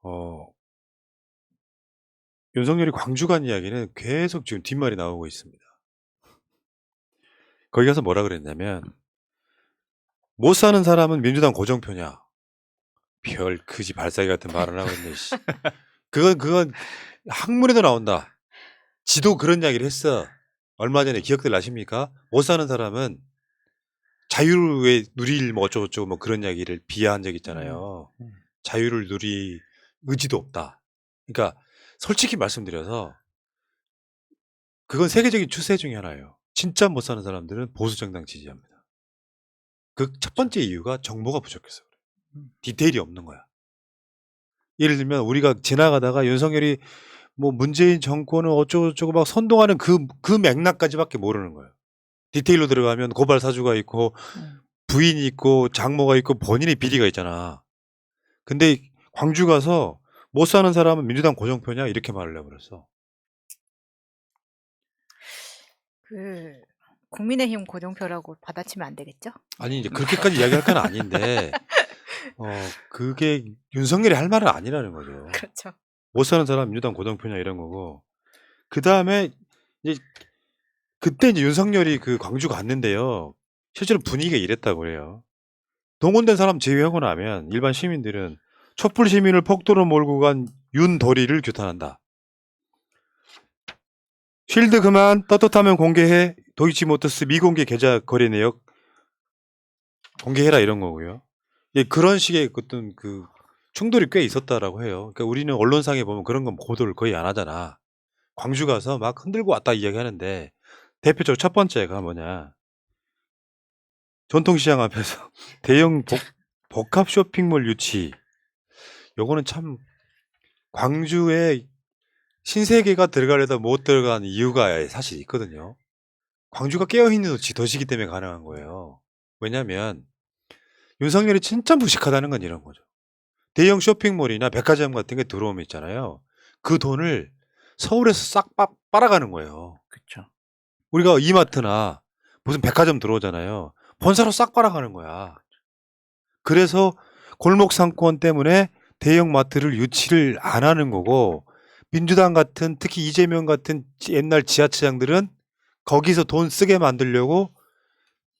어 윤석열이 광주 간 이야기는 계속 지금 뒷말이 나오고 있습니다. 거기 가서 뭐라 그랬냐면 "못 사는 사람은 민주당 고정표냐." 별 그지 발사기 같은 말을 하고 있네 씨. 그건 학문에도 나온다. 지도 그런 이야기를 했어. 얼마 전에 기억들 나십니까? 못 사는 사람은 자유를 왜 누릴 뭐 어쩌고저쩌고 뭐 그런 이야기를 비하한 적 있잖아요. 자유를 누릴 의지도 없다. 그러니까 솔직히 말씀드려서 그건 세계적인 추세 중에 하나예요. 진짜 못 사는 사람들은 보수 정당 지지합니다. 그 첫 번째 이유가 정보가 부족해서 그래요. 디테일이 없는 거야. 예를 들면 우리가 지나가다가 윤석열이 뭐 문재인 정권은 어쩌고저쩌고 막 선동하는 그 맥락까지밖에 모르는 거예요. 디테일로 들어가면 고발 사주가 있고 부인이 있고 장모가 있고 본인의 비리가 있잖아. 근데 광주 가서 못 사는 사람은 민주당 고정표냐 이렇게 말을 해버렸어. 그 국민의힘 고정표라고 받아치면 안 되겠죠? 아니 이제 그렇게까지 이야기할 건 아닌데 그게 윤석열이 할 말은 아니라는 거죠. 그렇죠. 못 사는 사람 민주당 고정표냐 이런 거고. 그다음에 이제 그때 이제 윤석열이 그 광주 갔는데요. 실제로 분위기가 이랬다고 해요. 동원된 사람 제외하고 나면 일반 시민들은 촛불 시민을 폭도로 몰고 간 윤도리를 규탄한다. 쉴드 그만 떳떳하면 공개해. 도이치모터스 미공개 계좌 거래 내역 공개해라 이런 거고요. 예, 그런 식의 어떤 그 충돌이 꽤 있었다라고 해요. 그러니까 우리는 언론상에 보면 그런 건 보도를 거의 안 하잖아. 광주 가서 막 흔들고 왔다 이야기하는데 대표적으로 첫 번째가 뭐냐. 전통시장 앞에서 대형 복합 쇼핑몰 유치. 요거는 참 광주에 신세계가 들어가려다 못 들어간 이유가 사실 있거든요. 광주가 깨어있는 도시기 때문에 가능한 거예요. 왜냐면 윤석열이 진짜 무식하다는 건 이런 거죠. 대형 쇼핑몰이나 백화점 같은 게 들어오면 있잖아요. 그 돈을 서울에서 싹 빨아가는 거예요. 그쵸. 우리가 이마트나 무슨 백화점 들어오잖아요. 본사로 싹 빨아가는 거야. 그래서 골목 상권 때문에 대형 마트를 유치를 안 하는 거고 민주당 같은 특히 이재명 같은 옛날 지하철장들은 거기서 돈 쓰게 만들려고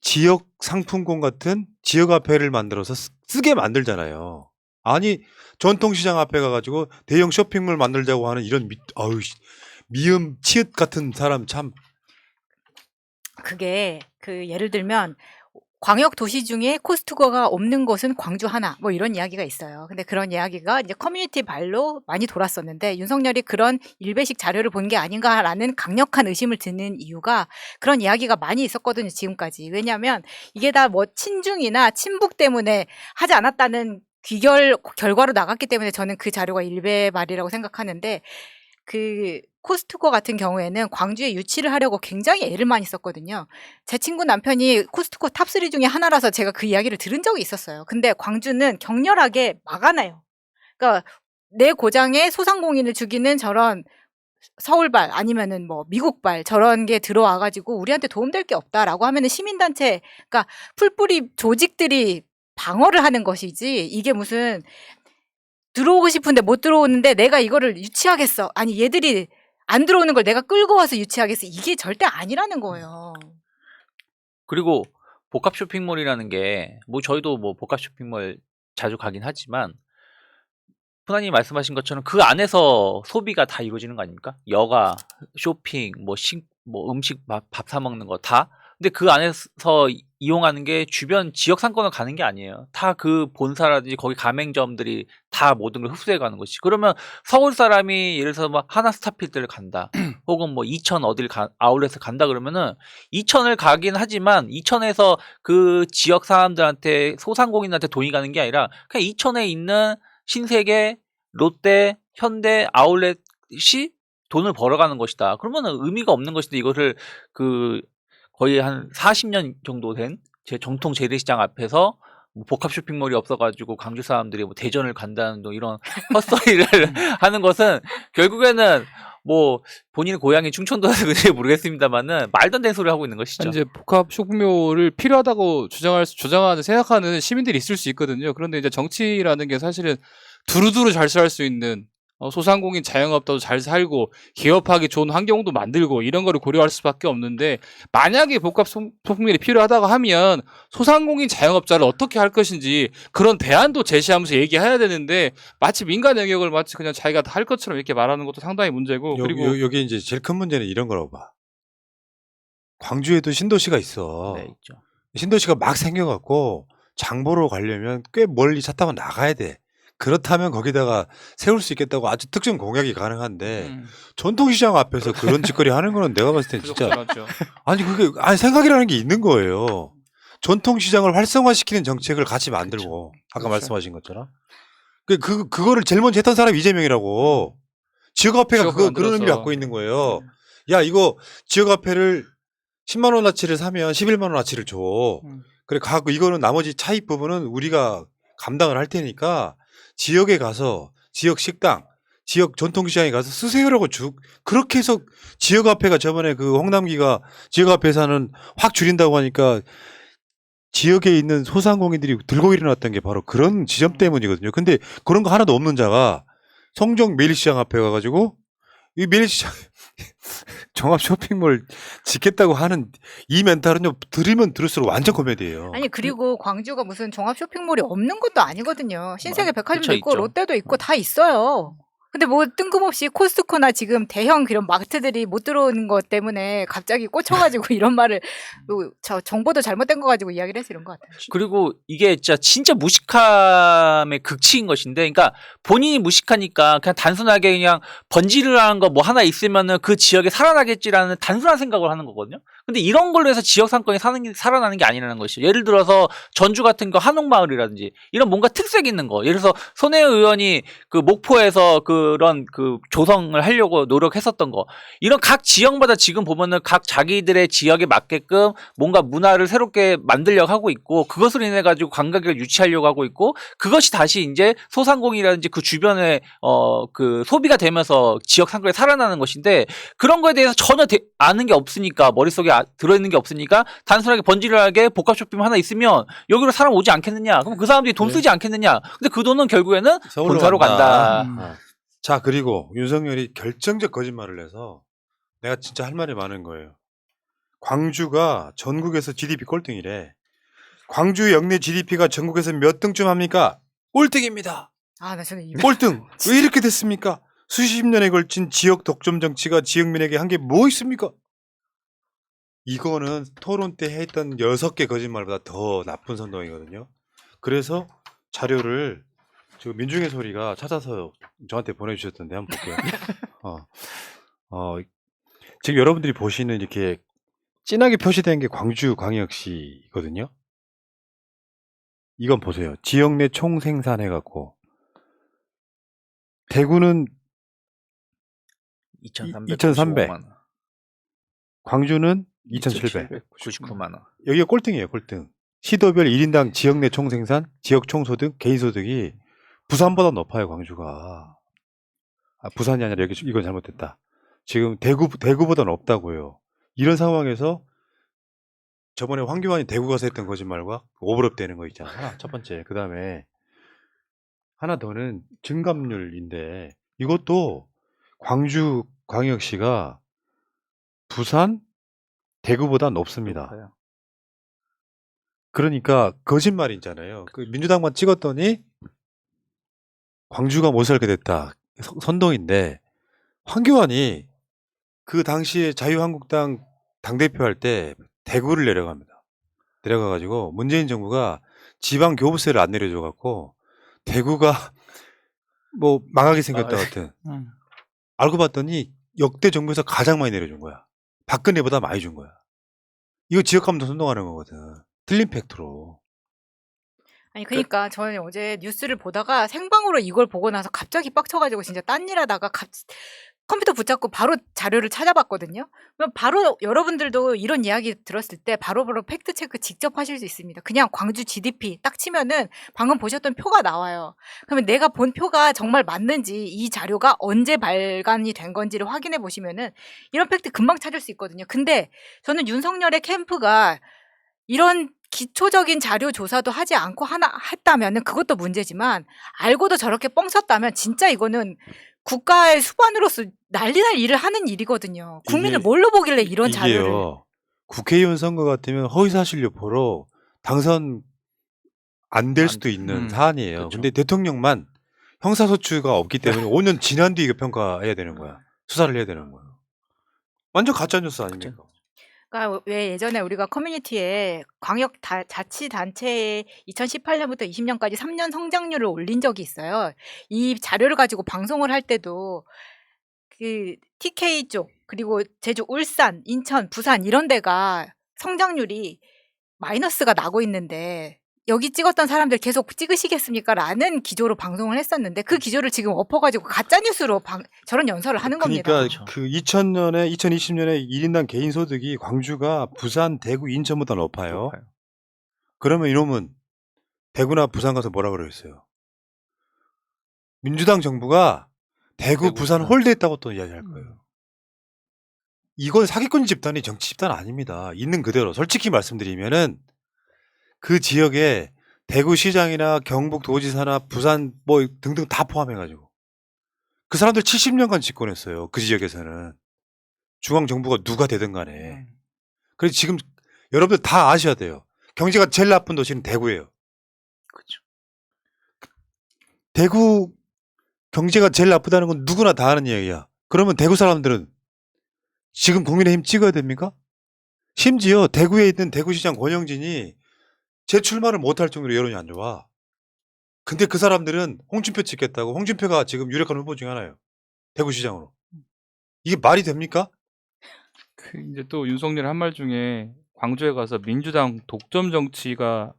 지역 상품권 같은 지역 화폐를 만들어서 쓰게 만들잖아요. 아니 전통시장 앞에 가가지고 대형 쇼핑몰 만들자고 하는 이런 미음 치읓 같은 사람 참. 그게 그 예를 들면 광역 도시 중에 코스트코가 없는 곳은 광주 하나 뭐 이런 이야기가 있어요. 근데 그런 이야기가 이제 커뮤니티 발로 많이 돌았었는데 윤석열이 그런 일배식 자료를 본 게 아닌가라는 강력한 의심을 드는 이유가 그런 이야기가 많이 있었거든요, 지금까지. 왜냐하면 이게 다 뭐 친중이나 친북 때문에 하지 않았다는 결과로 나갔기 때문에 저는 그 자료가 일배발이라고 생각하는데 그 코스트코 같은 경우에는 광주에 유치를 하려고 굉장히 애를 많이 썼거든요. 제 친구 남편이 코스트코 탑3 중에 하나라서 제가 그 이야기를 들은 적이 있었어요. 근데 광주는 격렬하게 막아놔요. 그러니까 내 고장에 소상공인을 죽이는 저런 서울발 아니면은 뭐 미국발 저런 게 들어와가지고 우리한테 도움될 게 없다라고 하면은 시민단체, 그러니까 풀뿌리 조직들이 방어를 하는 것이지 이게 무슨 들어오고 싶은데 못 들어오는데 내가 이거를 유치하겠어. 아니 얘들이 안 들어오는 걸 내가 끌고 와서 유치하겠어. 이게 절대 아니라는 거예요. 그리고 복합 쇼핑몰이라는 게 뭐 저희도 뭐 복합 쇼핑몰 자주 가긴 하지만 푸나님 말씀하신 것처럼 그 안에서 소비가 다 이루어지는 거 아닙니까? 여가, 쇼핑, 뭐 음식, 밥 사 먹는 거 다. 근데 그 안에서 이용하는 게 주변 지역 상권을 가는 게 아니에요. 다 그 본사라든지 거기 가맹점들이 다 모든 걸 흡수해 가는 것이. 그러면 서울 사람이 예를 들어서 막 하나스타필드를 간다. 혹은 뭐 이천 아울렛을 간다 그러면은 이천을 가긴 하지만 이천에서 그 지역 사람들한테 소상공인한테 돈이 가는 게 아니라 그냥 이천에 있는 신세계, 롯데, 현대 아울렛이 돈을 벌어가는 것이다. 그러면은 의미가 없는 것인데 이것을 거의 한 40년 정도 된 제 정통 재래시장 앞에서 뭐 복합 쇼핑몰이 없어가지고 광주 사람들이 뭐 대전을 간다는 이런 헛소리를 하는 것은 결국에는 뭐 본인의 고향이 충청도라서 그런지 모르겠습니다만은 말도 안 되는 소리를 하고 있는 것이죠. 이제 복합 쇼핑몰을 필요하다고 주장하는 생각하는 시민들이 있을 수 있거든요. 그런데 이제 정치라는 게 사실은 두루두루 잘 살 수 있는 소상공인 자영업자도 잘 살고 개업하기 좋은 환경도 만들고 이런 거를 고려할 수밖에 없는데 만약에 복합 소품밀이 필요하다고 하면 소상공인 자영업자를 어떻게 할 것인지 그런 대안도 제시하면서 얘기해야 되는데 마치 민간 영역을 마치 그냥 자기가 다 할 것처럼 이렇게 말하는 것도 상당히 문제고 그리고 여기 이제 제일 큰 문제는 이런 거라고 봐. 광주에도 신도시가 있어. 네, 있죠. 신도시가 막 생겨갖고 장보러 가려면 꽤 멀리 차 타고 나가야 돼. 그렇다면 거기다가 세울 수 있겠다고 아주 특정 공약이 가능한데 전통시장 앞에서 그런 짓거리 하는 거는 내가 봤을 땐 진짜 부적절하죠. 아니 그게 생각이라는 게 있는 거예요. 전통시장을 활성화시키는 정책을 같이 만들고 아까 그렇죠. 말씀하신 것처럼 그거를 제일 먼저 했던 사람이 이재명이라고. 지역화폐가 지역을 그런 만들어서. 의미를 갖고 있는 거예요. 야 이거 지역화폐를 10만 원어치를 사면 11만 원어치를 줘. 그래 갖고 이거는 나머지 차입 부분은 우리가 감당을 할 테니까 지역에 가서 지역 식당, 지역 전통시장에 가서 쓰세요라고 그렇게 해서 지역화폐가 저번에 그 홍남기가 지역화폐사는 확 줄인다고 하니까 지역에 있는 소상공인들이 들고 일어났던 게 바로 그런 지점 때문이거든요. 근데 그런 거 하나도 없는 자가 성정 매일시장 앞에 가가지고 이 매일시장 종합 쇼핑몰 짓겠다고 하는 이 멘탈은요 들으면 들을수록 완전 코미디예요. 아니 그리고 광주가 무슨 종합 쇼핑몰이 없는 것도 아니거든요. 신세계 백화점도 그쵸, 있고 있죠. 롯데도 있고 다 있어요. 근데 뭐 뜬금없이 코스트코나 지금 대형 그런 마트들이 못 들어오는 것 때문에 갑자기 꽂혀가지고 이런 말을 저 정보도 잘못된 거 가지고 이야기를 해서 이런 것 같아요. 그리고 이게 진짜 무식함의 극치인 것인데, 그러니까 본인이 무식하니까 그냥 단순하게 그냥 번지르르한 거 뭐 하나 있으면은 그 지역에 살아나겠지라는 단순한 생각을 하는 거거든요. 근데 이런 걸로 해서 지역 상권이 살아나는 게 아니라는 것이죠. 예를 들어서 전주 같은 거 한옥마을이라든지 이런 뭔가 특색 있는 거. 예를 들어서 손혜원 의원이 그 목포에서 그런 그 조성을 하려고 노력했었던 거. 이런 각 지역마다 지금 보면은 각 자기들의 지역에 맞게끔 뭔가 문화를 새롭게 만들려고 하고 있고, 그것으로 인해 가지고 관광객을 유치하려고 하고 있고, 그것이 다시 이제 소상공인이라든지 그 주변에 그 소비가 되면서 지역 상권이 살아나는 것인데, 그런 거에 대해서 전혀 아는 게 없으니까, 머릿속에 들어있는 게 없으니까 단순하게 번지르르하게 복합 쇼핑몰 하나 있으면 여기로 사람 오지 않겠느냐? 그럼 그 사람들이 돈 쓰지 않겠느냐? 근데 그 돈은 결국에는 서울로 본사로 간다. 자 그리고 윤석열이 결정적 거짓말을 해서 내가 진짜 할 말이 많은 거예요. 광주가 전국에서 GDP 꼴등이래. 광주 역내 GDP가 전국에서 몇 등쯤 합니까? 꼴등입니다. 아, 나 저는 꼴등. 왜 이렇게 됐습니까? 수십 년에 걸친 지역 독점 정치가 지역민에게 한 게 뭐 있습니까? 이거는 토론 때 했던 6개 거짓말보다 더 나쁜 선동이거든요. 그래서 자료를 지금 민중의 소리가 찾아서 저한테 보내주셨던데 한번 볼게요. 지금 여러분들이 보시는 이렇게 진하게 표시된 게 광주광역시거든요. 이건 보세요. 지역 내 총 생산해갖고 대구는 2,300. 광주는 2,700. 99만 원. 여기가 꼴등이에요. 꼴등. 시도별 1인당 지역 내 총생산, 지역 총소득, 개인소득이 부산보다 높아요. 광주가. 부산이 아니라 여기 이건 잘못됐다. 지금 대구보다 높다고요. 이런 상황에서 저번에 황교안이 대구 가서 했던 거짓말과 오버랩 되는 거 있잖아. 첫 번째. 그 다음에 하나 더는 증감률인데 이것도 광주 광역시가 부산, 대구보다 높습니다. 높아요. 그러니까 거짓말이잖아요. 그 민주당만 찍었더니 광주가 못 살게 됐다. 선동인데 황교안이 그 당시에 자유한국당 당대표 할 때 대구를 내려갑니다. 내려가가지고 문재인 정부가 지방 교부세를 안 내려줘갖고 대구가 뭐 망하게 생겼다 같은. 알고 봤더니 역대 정부에서 가장 많이 내려준 거야. 박근혜보다 많이 준 거야. 이거 지역감도 선동하는 거거든. 틀린 팩트로. 아니 그러니까 저는 어제 뉴스를 보다가 생방으로 이걸 보고 나서 갑자기 빡쳐가지고 진짜 딴 일 하다가 컴퓨터 붙잡고 바로 자료를 찾아봤거든요. 그럼 바로 여러분들도 이런 이야기 들었을 때 바로바로 팩트 체크 직접 하실 수 있습니다. 그냥 광주 GDP 딱 치면은 방금 보셨던 표가 나와요. 그러면 내가 본 표가 정말 맞는지 이 자료가 언제 발간이 된 건지를 확인해 보시면은 이런 팩트 금방 찾을 수 있거든요. 근데 저는 윤석열의 캠프가 이런 기초적인 자료 조사도 하지 않고 했다면은 그것도 문제지만 알고도 저렇게 뻥 썼다면 진짜 이거는 국가의 수반으로서 난리 날 일을 하는 일이거든요. 국민을 이게- 뭘로 보길래 이런 자료를. 이게요. 국회의원 선거 같으면 허위사실 유포로 당선 안 될 수도 있는 사안이에요. 그쵸. 근데 대통령만 형사소추가 없기 때문에 5년 지난 뒤에 이거 평가해야 되는 거야. 수사를 해야 되는 거야. 완전 가짜뉴스 아닙니까? 그러니까 왜 예전에 우리가 커뮤니티에 광역 자치단체에 2018년부터 20년까지 3년 성장률을 올린 적이 있어요. 이 자료를 가지고 방송을 할 때도 그 TK 쪽 그리고 제주, 울산, 인천, 부산 이런 데가 성장률이 마이너스가 나고 있는데 여기 찍었던 사람들 계속 찍으시겠습니까? 라는 기조로 방송을 했었는데 그 기조를 지금 엎어가지고 가짜뉴스로 저런 연설을 하는 겁니다. 그러니까 그 2000년에 2020년에 1인당 개인 소득이 광주가 부산, 대구, 인천보다 높아요. 그러면 이놈은 대구나 부산 가서 뭐라 그랬어요? 민주당 정부가 대구, 부산 홀대했다고 또 이야기할 거예요. 이건 사기꾼 집단이 정치 집단 아닙니다. 있는 그대로 솔직히 말씀드리면은 그 지역에 대구시장이나 경북도지사나 부산 뭐 등등 다 포함해가지고 그 사람들 70년간 집권했어요. 그 지역에서는 중앙정부가 누가 되든 간에. 그래서 지금 여러분들 다 아셔야 돼요. 경제가 제일 나쁜 도시는 대구예요. 그렇죠. 대구 경제가 제일 나쁘다는 건 누구나 다 아는 이야기야. 그러면 대구 사람들은 지금 국민의힘 찍어야 됩니까? 심지어 대구에 있는 대구시장 권영진이 재출마를 못할 정도로 여론이 안 좋아. 근데 그 사람들은 홍준표 찍겠다고. 홍준표가 지금 유력한 후보 중에 하나예요. 대구시장으로. 이게 말이 됩니까? 그 이제 또 윤석열 한 말 중에 광주에 가서 민주당 독점 정치가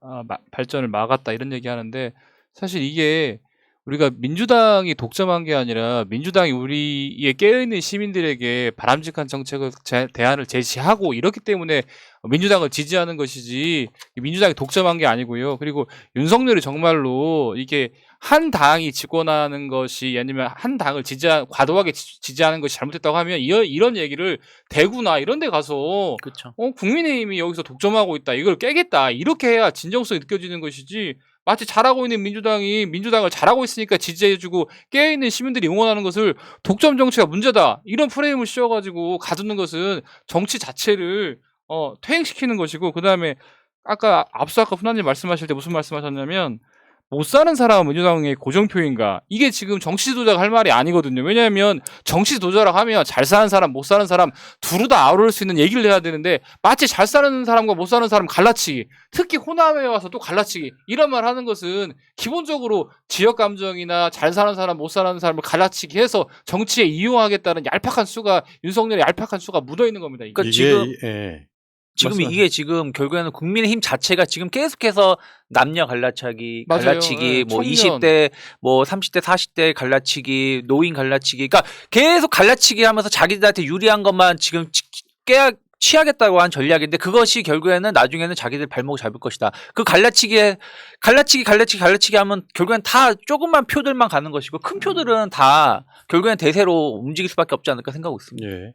발전을 막았다 이런 얘기 하는데 사실 이게 우리가 민주당이 독점한 게 아니라 민주당이 우리의 깨어있는 시민들에게 바람직한 정책을 대안을 제시하고 이렇기 때문에 민주당을 지지하는 것이지 민주당이 독점한 게 아니고요. 그리고 윤석열이 정말로 이게 한 당이 집권하는 것이 아니면 한 당을 과도하게 지지하는 것이 잘못됐다고 하면 이런 얘기를 대구나 이런 데 가서 그렇죠. 국민의힘이 여기서 독점하고 있다. 이걸 깨겠다. 이렇게 해야 진정성이 느껴지는 것이지 마치 잘하고 있는 민주당이 민주당을 잘하고 있으니까 지지해주고 깨어있는 시민들이 응원하는 것을 독점 정치가 문제다. 이런 프레임을 씌워가지고 가두는 것은 정치 자체를 퇴행시키는 것이고 그다음에 아까 훈아님 말씀하실 때 무슨 말씀하셨냐면 못 사는 사람은 민주당의 고정표인가? 이게 지금 정치 도작 할 말이 아니거든요. 왜냐하면 정치 도작을 하면 잘 사는 사람, 못 사는 사람 두루 다 아우를 수 있는 얘기를 해야 되는데 마치 잘 사는 사람과 못 사는 사람 갈라치기, 특히 호남에 와서 또 갈라치기 이런 말 하는 것은 기본적으로 지역 감정이나 잘 사는 사람, 못 사는 사람을 갈라치기 해서 정치에 이용하겠다는 윤석열의 얄팍한 수가 묻어 있는 겁니다. 이게. 그러니까 지금 예. 지금 말씀하세요. 이게 지금 결국에는 국민의힘 자체가 지금 계속해서 남녀 갈라치기, 맞아요. 갈라치기, 뭐 청년. 20대, 뭐 30대, 40대 갈라치기, 노인 갈라치기, 그러니까 계속 갈라치기 하면서 자기들한테 유리한 것만 지금 취하겠다고 한 전략인데 그것이 결국에는 나중에는 자기들 발목을 잡을 것이다. 그 갈라치기 하면 결국엔 다 조금만 표들만 가는 것이고 큰 표들은 다 결국엔 대세로 움직일 수밖에 없지 않을까 생각하고 있습니다. 예.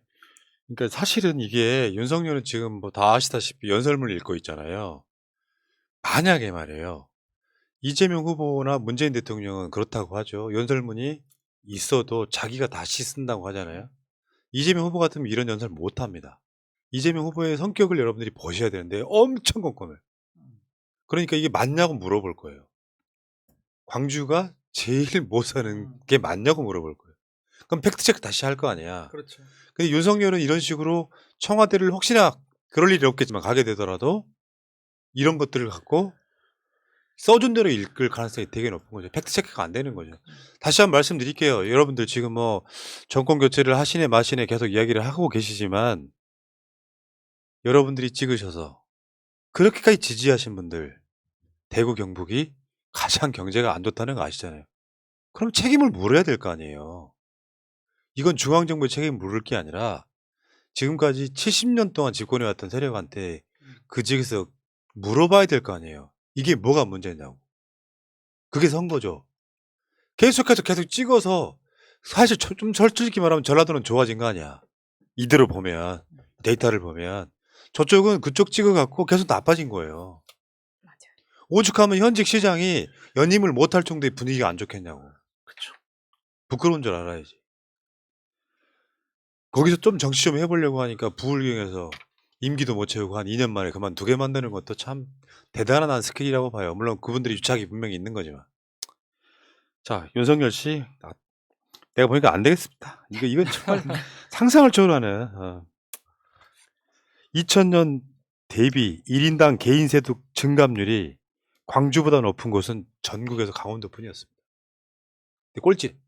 그러니까 사실은 이게 윤석열은 지금 뭐 다 아시다시피 연설문을 읽고 있잖아요. 만약에 말이에요. 이재명 후보나 문재인 대통령은 그렇다고 하죠. 연설문이 있어도 자기가 다시 쓴다고 하잖아요. 이재명 후보 같으면 이런 연설 못 합니다. 이재명 후보의 성격을 여러분들이 보셔야 되는데 엄청 꼼꼼해요. 그러니까 이게 맞냐고 물어볼 거예요. 광주가 제일 못 사는 게 맞냐고 물어볼 거예요. 그럼 팩트체크 다시 할 거 아니야. 그렇죠. 근데 윤석열은 이런 식으로 청와대를 혹시나 그럴 일이 없겠지만 가게 되더라도 이런 것들을 갖고 써준 대로 읽을 가능성이 되게 높은 거죠. 팩트체크가 안 되는 거죠. 다시 한번 말씀드릴게요. 여러분들 지금 뭐 정권 교체를 하시네 마시네 계속 이야기를 하고 계시지만 여러분들이 찍으셔서 그렇게까지 지지하신 분들 대구 경북이 가장 경제가 안 좋다는 거 아시잖아요. 그럼 책임을 물어야 될 거 아니에요. 이건 중앙정부의 책임을 물을 게 아니라 지금까지 70년 동안 집권해왔던 세력한테 그 지역에서 물어봐야 될 거 아니에요. 이게 뭐가 문제냐고. 그게 선거죠. 계속 찍어서 사실 좀 솔직히 말하면 전라도는 좋아진 거 아니야. 이대로 보면 데이터를 보면 저쪽은 그쪽 찍어갖고 계속 나빠진 거예요. 오죽하면 현직 시장이 연임을 못할 정도의 분위기가 안 좋겠냐고. 그렇죠. 부끄러운 줄 알아야지. 거기서 좀 정치 좀 해보려고 하니까 부울경에서 임기도 못 채우고 한 2년 만에 그만두게 만드는 것도 참 대단한 스킬이라고 봐요. 물론 그분들이 유착이 분명히 있는 거지만. 자, 윤석열 씨, 내가 보니까 안 되겠습니다. 이건 정말 상상을 초월하네. 2000년 대비 1인당 개인세득 증감률이 광주보다 높은 곳은 전국에서 강원도뿐이었습니다. 근데 꼴찌.